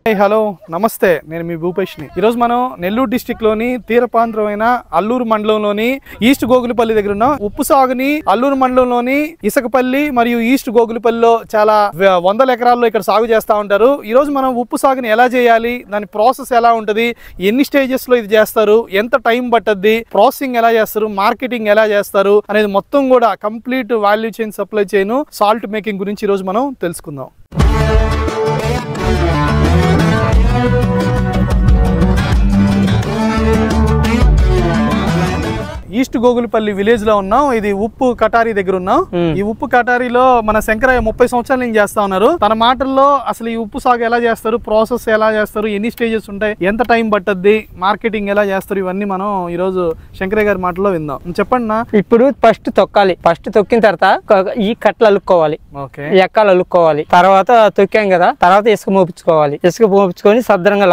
Hello నమస్తే, నేను మీ భూపేష్ని. ఈరోజు మనం నెల్లూరు డిస్టిక్ లోని తీరప్రాంతమైన అల్లూరు మండలంలోని ఈస్ట్ గోగులపల్లి దగ్గర ఉన్న ఉప్పు సాగుని అల్లూరు మండలంలోని ఇసకపల్లి మరియు ఈస్ట్ గోగులపల్లిలో చాలా వందల ఎకరాల్లో ఇక్కడ సాగు చేస్తూ ఉంటారు. ఈరోజు మనం ఉప్పు సాగుని ఎలా చేయాలి, దాని ప్రాసెస్ ఎలా ఉంటుంది, ఎన్ని స్టేజెస్ లో ఇది చేస్తారు, ఎంత టైం పట్టద్ది, ప్రాసెసింగ్ ఎలా చేస్తారు, మార్కెటింగ్ ఎలా చేస్తారు అనేది మొత్తం కూడా complete value chain, supply chain, salt making గురించి ఈరోజు మనం తెలుసుకుందాం. ఈస్ట్ గోగులపల్లి విలేజ్ లో ఉన్నాం. ఇది ఉప్పు కటారీ దగ్గర ఉన్నాం. ఈ ఉప్పు కటారీలో మన శంకరయ్య 30 సంవత్సరాల నుంచి చేస్తా ఉన్నారు. తన మాటల్లో అసలు ఈ ఉప్పు సాగు ఎలా చేస్తారు, ప్రాసెస్ ఎలా చేస్తారు, ఎన్ని స్టేజెస్ ఉంటాయి, ఎంత టైం పట్టద్ది, మార్కెటింగ్ ఎలా చేస్తారు, ఇవన్నీ మనం ఈ రోజు శంకరయ్య గారి మాటల్లో విందాం. చెప్పండి నా. ఇప్పుడు ఫస్ట్ తొక్కాలి. ఫస్ట్ తొక్కిన తర్వాత ఈ కట్టలు అలుక్కోవాలి, ఎక్కాలు అలుక్కోవాలి. తర్వాత తొక్కాం కదా, తర్వాత ఇసుక మోపించుకోవాలి. ఇసుక మోపించుకొని సద్రంగా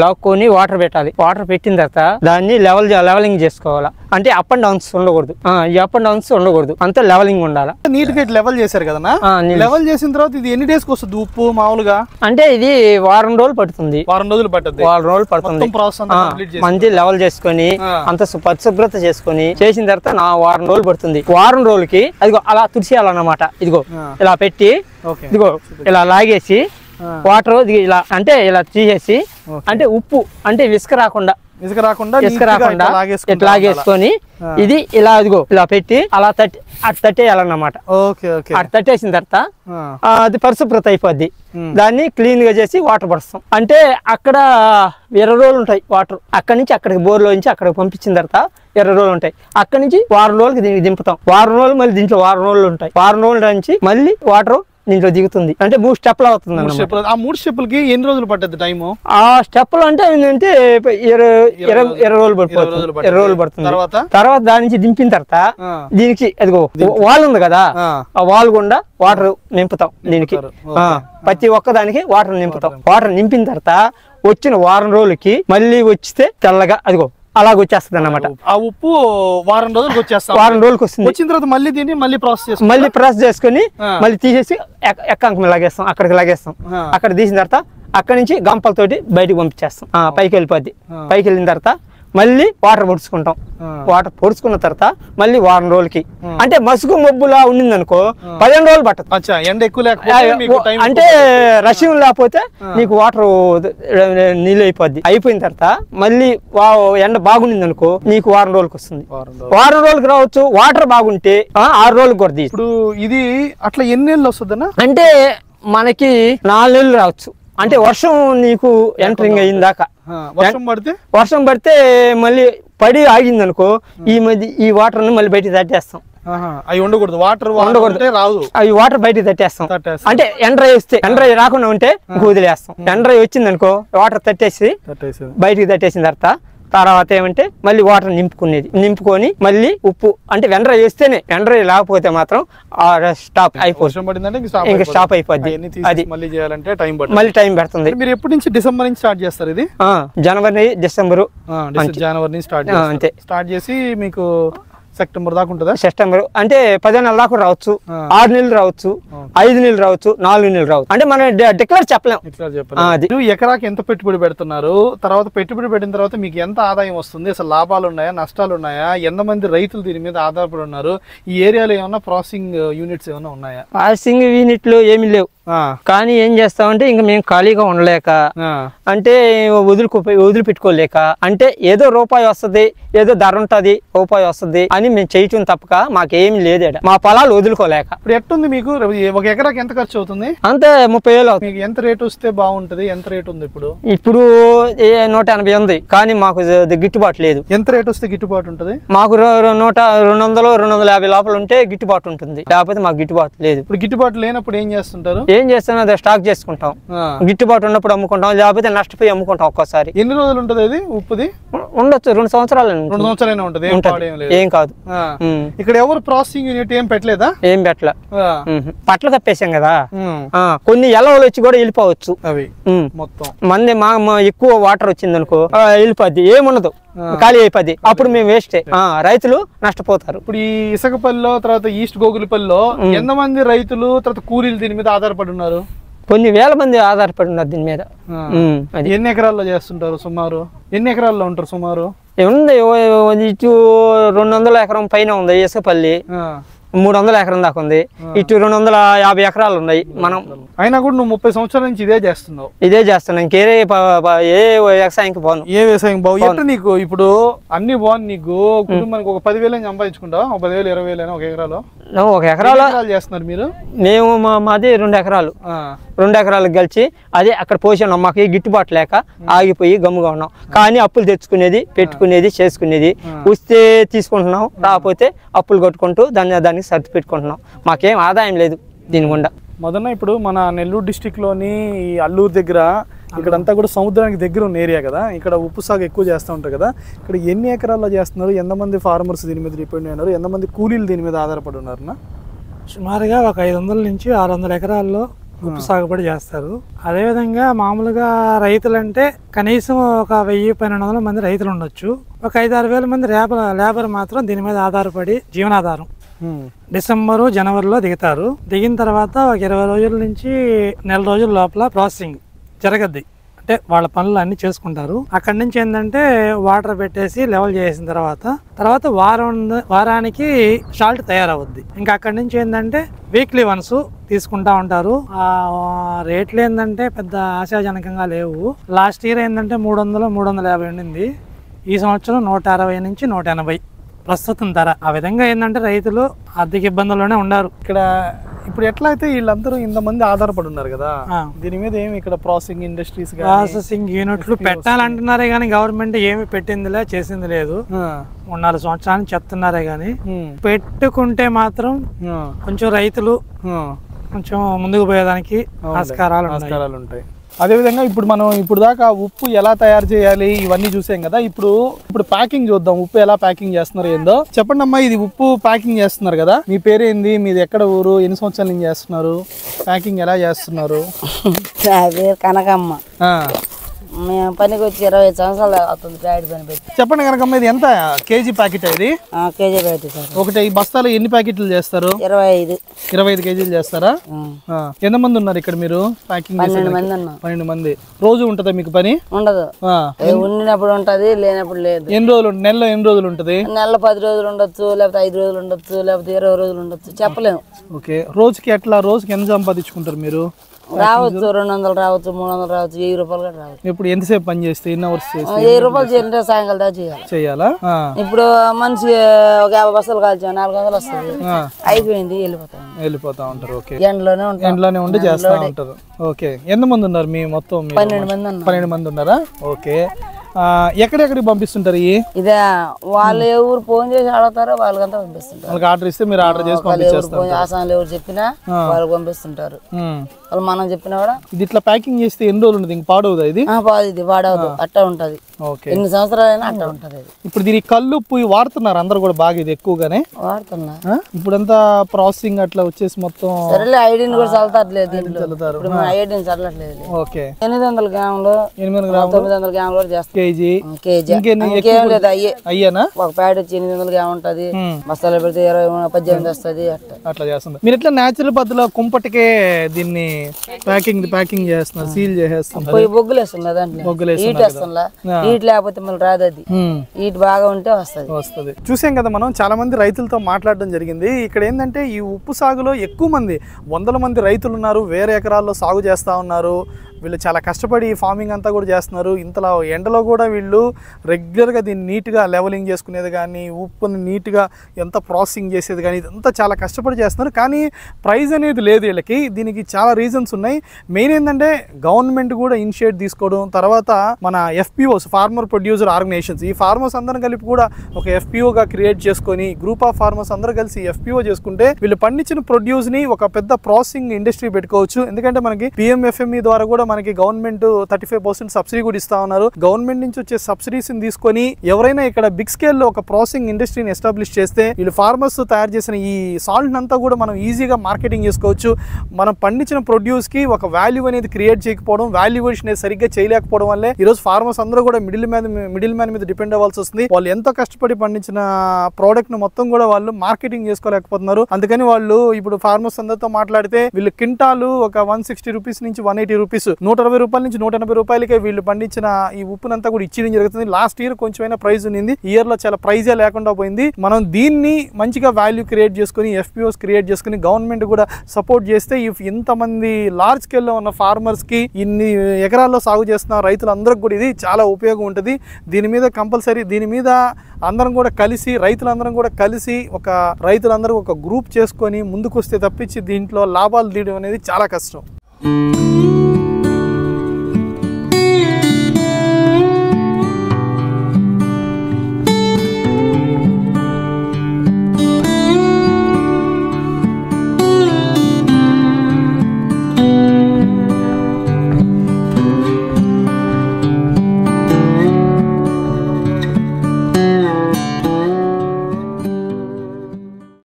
లాక్కొని వాటర్ పెట్టాలి. వాటర్ పెట్టిన తర్వాత దాన్ని లెవెలింగ్ చేసుకోవాలి. అంటే అప్ అండ్ డౌన్స్ ఉండకూడదు, ఈ అప్ అండ్ డౌన్స్ ఉండకూడదు, అంతా లెవెలింగ్ ఉండాలి. నీట్ గా లెవెల్ చేశారు కదా. లెవెల్ చేసిన తర్వాత ఇది ఎన్ని డేస్ కి వస్తుంది ఉప్పు మామూలుగా? అంటే ఇది వారం రోజులు పడుతుంది. వారం రోజులు పడుతుంది. మంచి లెవెల్ చేసుకొని అంత పరిశుభ్రత చేసుకొని చేసిన తర్వాత వారం రోజులు పడుతుంది. వారం రోజులకి అదిగో అలా తుడిచేయాలన్నమాట. ఇదిగో ఇలా పెట్టి ఇదిగో ఇలా లాగేసి వాటర్ ఇలా అంటే ఇలా తీసేసి, అంటే ఉప్పు అంటే ఇసుక రాకుండా ఇట్లా లాగేసుకొని ఇది ఇలా ఇదిగో ఇలా పెట్టి అలా అటు తట్టేయాలన్నమాట. అటు తట్టేసిన తర్వాత అది పరిశుభ్రత అయిపోద్ది. దాన్ని క్లీన్ గా చేసి వాటర్ పడుస్తాం. అంటే అక్కడ 20 రోజులు ఉంటాయి వాటర్. అక్కడి నుంచి అక్కడికి బోర్లో నుంచి అక్కడికి పంపించిన తర్వాత 20 రోజులు ఉంటాయి. అక్కడి నుంచి వారం రోజులకి దీనికి దింపుతాం. వారం రోజులు మళ్ళీ దీంట్లో వారం రోజులు ఉంటాయి. వారం రోజుల నుంచి మళ్ళీ వాటర్ దీంట్లో దిగుతుంది. అంటే 3 స్టెప్లు అవుతుంది. ఆ 3 స్టెప్లకి ఎన్ని రోజులు పడుతుంది టైం? ఆ స్టెప్లు అంటే ఏంటంటే 20 రోజులు పడుతుంది. 20 రోజులు పడుతుంది. తర్వాత దాని నుంచి దింపిన తర్వాత దీనికి అదిగో వాల్ ఉంది కదా, ఆ వాల్ గుండా వాటర్ నింపుతాం. దీనికి ప్రతి ఒక్క దానికి వాటర్ నింపుతాం. వాటర్ నింపిన తర్వాత వచ్చిన వారం రోజులకి మళ్ళీ వచ్చితే తెల్లగా అదిగో అలాగ వచ్చేస్తుంది అన్నమాట. ఆ ఉప్పు వారం రోజులకు వచ్చేస్తాం. వారం రోజులకు వస్తుంది. వచ్చిన తర్వాత మళ్ళీ దీన్ని మళ్ళీ ప్రాసెస్ చేసుకుని మళ్ళీ తీసేసి ఎక్కాంకం లాగేస్తాం. అక్కడికి లాగేస్తాం. అక్కడ తీసిన తర్వాత అక్కడి నుంచి గంపలతోటి బయటకు పంపించేస్తాం. పైకి వెళ్ళిపోద్ది. పైకి వెళ్ళిన తర్వాత మళ్ళీ వాటర్ పొడుచుకుంటాం. వాటర్ పొడుచుకున్న తర్వాత మళ్ళీ వారం రోజులకి, అంటే మసుగు మబ్బులా ఉండింది అనుకో 15 రోజులు పట్టదు. ఎండ ఎక్కువ అంటే రష్యం లేకపోతే నీకు వాటర్ నీళ్ళు అయిపోద్ది. అయిపోయిన తర్వాత మళ్ళీ ఎండ బాగుండింది అనుకో నీకు వారం రోజులకి వస్తుంది. వారం రోజులకి రావచ్చు. వాటర్ బాగుంటే 6 రోజులకు కూడా తీసు. ఇప్పుడు ఇది అట్లా ఎన్ని నెలలు వస్తుంది? అంటే మనకి 4 నెలలు రావచ్చు. అంటే వర్షం నీకు ఎంటరింగ్ అయిందాకా. వర్షం పడితే మళ్ళీ పడి ఆగింది అనుకో ఈ వాటర్ ని మళ్ళీ బయటికి తట్టేస్తాం. అవి ఉండకూడదు. వాటర్ రాదు. అవి వాటర్ బయటికి తట్టేస్తాం. అంటే ఎండ్రై వస్తే ఎండ్రై రాకుండా ఉంటే వదిలేస్తాం. ఎండ్రై వచ్చింది అనుకో వాటర్ తట్టేసి బయటికి తట్టేసిన తర్వాత ఏమంటే మళ్ళీ వాటర్ నింపుకొని మళ్ళీ ఉప్పు అంటే వెండ్రై వేస్తేనే, వెండ్రై లేకపోతే మాత్రం స్టాప్ అయిపోతుంది. ఇంకా స్టాప్ అయిపోద్ది. అది మళ్ళీ టైం పడుతుంది. మీరు ఎప్పటి నుంచి? డిసెంబర్ నుంచి స్టార్ట్ చేస్తారు ఇది? జనవరి డిసెంబర్ నుంచి స్టార్ట్ చేసి మీకు సెప్టెంబర్ దాకా ఉంటుందా? సెప్టెంబర్ అంటే 10 నెలల దాకా రావచ్చు. 6 నెలలు రావచ్చు, 5 నెలలు రావచ్చు, 4 నెలలు రావచ్చు. అంటే మనం డిక్లేర్ చెప్పలేం. ఎకరాకి ఎంత పెట్టుబడి పెడుతున్నారు? తర్వాత పెట్టుబడి పెట్టిన తర్వాత మీకు ఎంత ఆదాయం వస్తుంది? అసలు లాభాలు ఉన్నాయా, నష్టాలు ఉన్నాయా? ఎంతమంది రైతులు దీని మీద ఆధారపడి ఉన్నారు? ఈ ఏరియాలో ఏమన్నా ప్రాసెసింగ్ యూనిట్స్ ఏమైనా ఉన్నాయా? ప్రాసెసింగ్ యూనిట్లు ఏమీ లేవు. కానీ ఏం చేస్తామంటే ఇంకా మేము ఖాళీగా ఉండలేక, అంటే వదిలిపెట్టుకోలేక, అంటే ఏదో రూపాయి వస్తుంది, ఏదో ధర ఉంటది, రూపాయి వస్తుంది అని మేము చేయటం తప్పక మాకేమి లేదు. మా పొలాలు వదులుకోలేక. ఇప్పుడు ఎట్టుంది మీకు? ఒక ఎకరాకి ఎంత ఖర్చు అవుతుంది? అంతే 30,000 అవుతుంది. మీకు ఎంత రేటు వస్తే బాగుంటది? ఎంత రేటు ఉంది ఇప్పుడు? 180 ఉంది. కానీ మాకు గిట్టుబాటు లేదు. ఎంత రేటు వస్తే గిట్టుబాటు ఉంటది? మాకు 200-250 లోపల ఉంటే గిట్టుబాటు ఉంటుంది. లేకపోతే మాకు గిట్టుబాటు లేదు. ఇప్పుడు గిట్టుబాటు లేనప్పుడు ఏం చేస్తుంటారు? ఏం చేస్తాం, అదే స్టాక్ చేసుకుంటాం. గిట్టుబాటు ఉన్నప్పుడు అమ్ముకుంటాం, లేకపోతే నష్టపోయి అమ్ముకుంటాం. ఒక్కోసారి. ఎన్ని రోజులు ఉంటుంది అది ఉప్పుది? ఉండొచ్చు 2 సంవత్సరాలు. 2 సంవత్సరాలు ఉంటుంది. ఏం కాదు. ఇక్కడ ఎవరు ప్రాసెసింగ్ యూనిట్ ఏం పెట్టలేదా? ఏం పెట్టలే. పట్లు కప్పేసాం కదా. కొన్ని ఎలవలు వచ్చి కూడా వెళ్ళిపోవచ్చు. అవి మొత్తం మంది ఎక్కువ వాటర్ వచ్చింది అనుకో వెళ్ళిపోద్ది. ఏముండదు, ఖాళీ అయిపోద్ది. అప్పుడు మేము వేస్ట్. రైతులు నష్టపోతారు. ఇప్పుడు ఈ ఇసకపల్లిలో తర్వాత ఈస్ట్ గోగులపల్లిలో ఎంతమంది రైతులు తర్వాత కూలీలు దీని మీద ఆధారపడి ఉన్నారు? కొన్ని వేల మంది ఆధారపడి ఉన్నారు దీని మీద. ఎన్ని ఎకరాల్లో చేస్తుంటారు సుమారు? ఎన్ని ఎకరాల్లో ఉంటారు సుమారు? ఉంది ఇటు 200 ఎకరం పైన ఉంది ఇసుకపల్లి, 300 ఎకరం దాకా ఉంది, ఇటు 250 ఎకరాలు ఉన్నాయి. మనం అయినా కూడా నువ్వు 30 సంవత్సరాల నుంచి ఇదే చేస్తున్నావు? ఇదే చేస్తున్నాం, ఇంకేరే ఏ వ్యవసాయంకి పోను. ఏ వ్యవసాయం బాగు ఎట్లా నీకు ఇప్పుడు అన్ని బాగుంది? నీకు కుటుంబానికి ఒక 10,000 సంపాదించుకుంటావా? 10,000 20,000 ఒక ఎకరాలో? ఒక ఎకరాలో చేస్తున్నారు మీరు? మేము మాది 2 ఎకరాలు. 2 ఎకరాలకు కలిసి అదే అక్కడ పోసాను. మాకు గిట్టుబాటు లేక ఆగిపోయి గమ్ముగా ఉన్నాం. కానీ అప్పులు తెచ్చుకునేది, పెట్టుకునేది, చేసుకునేది. వస్తే తీసుకుంటున్నాం, రాకపోతే అప్పులు కొట్టుకుంటూ దానికి సర్ది పెట్టుకుంటున్నాం. మాకేం ఆదాయం లేదు దీని గుండా. మొదన ఇప్పుడు మన నెల్లూరు డిస్టిక్లోని ఈ అల్లూరు దగ్గర ఇక్కడంతా కూడా సముద్రానికి దగ్గర ఉన్న ఏరియా కదా, ఇక్కడ ఉప్పు సాగు ఎక్కువ చేస్తూ ఉంటారు కదా. ఇక్కడ ఎన్ని ఎకరాల్లో చేస్తున్నారు? ఎంతమంది ఫార్మర్స్ దీని మీద డిపెండ్ అయినారు? ఎంతమంది కూలీలు దీని మీద ఆధారపడి ఉన్నారన్నా? సుమారుగా ఒక 500 నుంచి 600 ఎకరాల్లో ఉప్పు సాగుబడి చేస్తారు. అదేవిధంగా మామూలుగా రైతులంటే కనీసం ఒక 1000-1200 మంది రైతులు ఉండొచ్చు. ఒక 5-6 వేల మంది లేబర్ మాత్రం దీని మీద ఆధారపడి జీవనాధారం. డిసెంబరు జనవరిలో దిగుతారు. దిగిన తర్వాత ఒక 20 రోజుల నుంచి నెల రోజుల లోపల ప్రాసెసింగ్ జరగద్ది. అంటే వాళ్ళ పనులు అన్ని చేసుకుంటారు. అక్కడి నుంచి ఏంటంటే వాటర్ పెట్టేసి లెవెల్ చేసిన తర్వాత వారానికి సాల్ట్ తయారవుద్ది. ఇంకా అక్కడి నుంచి ఏంటంటే వీక్లీ వన్స్ తీసుకుంటా ఉంటారు. ఆ రేట్లు ఏంటంటే పెద్ద ఆశాజనకంగా లేవు. లాస్ట్ ఇయర్ ఏంటంటే 300-350 ఉండింది. ఈ సంవత్సరం 160 నుంచి 180 ప్రస్తుతం ధర. ఆ విధంగా ఏంటంటే రైతులు ఆర్థిక ఇబ్బందుల్లోనే ఉన్నారు. ఇక్కడ ఇప్పుడు ఎట్లా అయితే వీళ్ళందరూ ఇంతమంది ఆధారపడి ఉన్నారు కదా, దీని మీద ఏమి ఇక్కడ ప్రాసెసింగ్ యూనిట్లు పెట్టాలంటున్నారే కానీ గవర్నమెంట్ ఏమి పెట్టిందిలే, చేసింది లేదు. 3-4 సంవత్సరాలు చెప్తున్నారే కానీ పెట్టుకుంటే మాత్రం కొంచెం రైతులు కొంచెం ముందుకు పోయేదానికి ఆస్కారాలు ఉంటాయి. అదేవిధంగా ఇప్పుడు మనం ఇప్పుడు దాకా ఉప్పు ఎలా తయారు చేయాలి ఇవన్నీ చూసాం కదా. ఇప్పుడు ప్యాకింగ్ చూద్దాం. ఉప్పు ఎలా ప్యాకింగ్ చేస్తున్నారు ఏందో చెప్పండి అమ్మా. ఇది ఉప్పు ప్యాకింగ్ చేస్తున్నారు కదా, మీ పేరేంది? మీది ఎక్కడ ఊరు? ఎన్ని సంవత్సరాల నుంచి చేస్తున్నారు? ప్యాకింగ్ ఎలా చేస్తున్నారు? కనకమ్మ. మేము పనికి వచ్చి 25 సంవత్సరాలు అవుతుంది ప్యాకెట్ పని పెట్టి. చెప్పండి కనకమ్మ, ఇది ఎంత కేజీ ప్యాకెట్? ఇది కేజీ ప్యాకెట్ సార్. ఒకటి ఈ బస్తాలు ఎన్ని ప్యాకెట్లు చేస్తారు? 25 కేజీలు చేస్తారా? ఎంతమంది ఉన్నారు ఇక్కడ మీరు ప్యాకింగ్? 12 మంది. రోజు ఉంటదా మీకు పని? ఉండదు, ఉండినప్పుడు ఉంటది, లేనప్పుడు లేదు. ఎన్ని రోజులు? నెలలో ఎన్ని రోజులు ఉంటది? నెలలో 10 రోజులు ఉండొచ్చు, లేకపోతే 5 రోజులు ఉండొచ్చు, లేకపోతే 20 రోజులు ఉండొచ్చు, చెప్పలేము. ఓకే. రోజుకి ఎట్లా? రోజుకి ఎంత సంపాదించుకుంటారు మీరు? రావచ్చు 200 రావచ్చు, 300 రావచ్చు, 1000 రూపాయలు కూడా రావచ్చు. ఇప్పుడు ఎంతసేపు పని చేస్తే? ఎన్ని అవర్స్ చేస్తే? 1000 రూపాయలు చేయాలంటే సాయంకాలం దాకా చేయాలా? ఇప్పుడు మనిషి ఒక 50 బస్తాలు కాల్చాం, 400 వస్తుంది, అయిపోయింది, వెళ్ళిపోతా ఉంటారు. ఓకే. ఎండలోనే ఉండి చేస్తా ఉంటారు. ఓకే. ఎంతమంది ఉన్నారు మీ మొత్తం? 12 మంది ఉన్నారా? ఓకే. ఎక్కడెక్కడికి పంపిస్తుంటారు? ఇదే వాళ్ళు ఎవరు ఫోన్ చేసి అడుగుతారో వాళ్ళకంతా పంపిస్తుంటారు. వాళ్ళకి ఆర్డర్ ఇస్తే మీరు ఆర్డర్ చేసి పంపిస్తారు. ఆసాన్లు ఎవరు చెప్పినా వాళ్ళకి పంపిస్తుంటారు. వాళ్ళు మనం చెప్పినా కూడా. ఇది ఇట్లా ప్యాకింగ్ చేస్తే ఎన్ని రోజులు ఉంటుంది? ఇంక పాడవుదా? ఇది పాడవదు, అట్టా ఉంటది. ఎన్ని సంవత్సరాలైనా అట్టా ఉంటది. ఇప్పుడు దీనికి కళ్ళు ఉప్పు వాడుతున్నారు అందరు కూడా బాగా, ఇది ఎక్కువగానే వాడుతున్నా. ఇప్పుడంతా ప్రాసెసింగ్ అట్లా వచ్చేసి మొత్తం సరేలే, ఐడిన్ కూడా చల్లుతారులేదు, ఐడిన్ చల్లట్లేదు. ఓకే. 800 గ్రాములు 900 గ్రాములు కూడా చేస్తారు. కేజీ అయ్యానా? ఒక ప్యాకెట్ వచ్చి 800 గ్రాములు ఉంటది. బస్తాలు పెడితే 20-18 వస్తుంది. అట్లా చేస్తుంది. మీరు ఎట్లా నేచురల్ పద్ధతిలో కుంపటికే దీన్ని ప్యాకింగ్ చేస్తున్నారు, సీల్ చేస్తున్నారు? బొగ్గులు వేస్తున్నారు, దాంట్లో హీట్ వేస్తున్నా. హీట్ లేకపోతే మళ్ళీ రాదు. అది హీట్ బాగా ఉంటే వస్తుంది. చూసాం కదా మనం, చాలా మంది రైతులతో మాట్లాడడం జరిగింది. ఇక్కడ ఏంటంటే ఈ ఉప్పు సాగులో ఎక్కువ మంది, 100 మంది రైతులు ఉన్నారు, వేరే ఎకరాల్లో సాగు చేస్తూ ఉన్నారు. వీళ్ళు చాలా కష్టపడి ఫార్మింగ్ అంతా కూడా చేస్తున్నారు. ఇంతలా ఎండలో కూడా వీళ్ళు రెగ్యులర్గా దీన్ని నీట్గా లెవలింగ్ చేసుకునేది కానీ, ఉప్పుని నీట్గా ఎంత ప్రాసెసింగ్ చేసేది కానీ, ఇదంతా చాలా కష్టపడి చేస్తున్నారు. కానీ ప్రైస్ అనేది లేదు వీళ్ళకి. దీనికి చాలా రీజన్స్ ఉన్నాయి. మెయిన్ ఏంటంటే గవర్నమెంట్ కూడా ఇనిషియేట్ తీసుకోవడం, తర్వాత మన FPOs, ఫార్మర్ ప్రొడ్యూసర్ ఆర్గనైజేషన్స్, ఈ ఫార్మర్స్ అందరం కలిపి కూడా ఒక FPOగా క్రియేట్ చేసుకొని, గ్రూప్ ఆఫ్ ఫార్మర్స్ అందరూ కలిసి FPO చేసుకుంటే వీళ్ళు పండించిన ప్రొడ్యూస్ని ఒక పెద్ద ప్రాసెసింగ్ ఇండస్ట్రీ పెట్టుకోవచ్చు. ఎందుకంటే మనకి PMFME ద్వారా కూడా మనకి గవర్నమెంట్ 35% సబ్సిడీ కూడా ఇస్తా ఉన్నారు. గవర్నమెంట్ నుంచి వచ్చే సబ్సిడీస్ తీసుకొని ఎవరైనా ఇక్కడ బిగ్ స్కేల్ లో ఒక ప్రాసెసింగ్ ఇండస్ట్రీని ఎస్టాబ్లిష్ చేస్తే వీళ్ళు ఫార్మర్స్ తయారు చేసిన ఈ సాల్ట్ అంతా కూడా మనం ఈజీగా మార్కెటింగ్ చేసుకోవచ్చు. మనం పండించిన ప్రొడ్యూస్ కి ఒక వాల్యూ అనేది క్రియేట్ చేయకపోవడం, వాల్యుయేషన్ అనేది సరిగ్గా చేయలేకపోవడం వల్లే ఈరోజు ఫార్మర్స్ అందరూ కూడా మిడిల్ మ్యాన్ మీద డిపెండ్ అవ్వాల్సి వస్తుంది. వాళ్ళు ఎంతో కష్టపడి పండించిన ప్రోడక్ట్ ను మొత్తం కూడా వాళ్ళు మార్కెటింగ్ చేసుకోలేకపోతున్నారు. అందుకని వాళ్ళు ఇప్పుడు ఫార్మర్స్ అందరితో మాట్లాడితే వీళ్ళు క్వింటాలు ఒక 160 రూపీస్ నుంచి 180 రూపీస్, 120 రూపాయల నుంచి 180 రూపాయలకే వీళ్ళు పండించిన ఈ ఉప్పునంతా కూడా ఇచ్చేయడం జరుగుతుంది. లాస్ట్ ఇయర్ కొంచెమైనా ప్రైస్ ఉంది, ఈ ఇయర్ లో చాలా ప్రైజే లేకుండా పోయింది. మనం దీన్ని మంచిగా వాల్యూ క్రియేట్ చేసుకుని FPOs క్రియేట్ చేసుకుని గవర్నమెంట్ కూడా సపోర్ట్ చేస్తే ఇంతమంది లార్జ్ స్కేల్ లో ఉన్న ఫార్మర్స్ కి ఇన్ని ఎకరాల్లో సాగు చేస్తున్న రైతులందరికీ కూడా ఇది చాలా ఉపయోగం ఉంటుంది. దీని మీద కంపల్సరీ దీని మీద అందరం కూడా కలిసి రైతులందరం కూడా కలిసి రైతులందరూ ఒక గ్రూప్ చేసుకొని ముందుకు వస్తే తప్పించి దీంట్లో లాభాలు తీయడం అనేది చాలా కష్టం.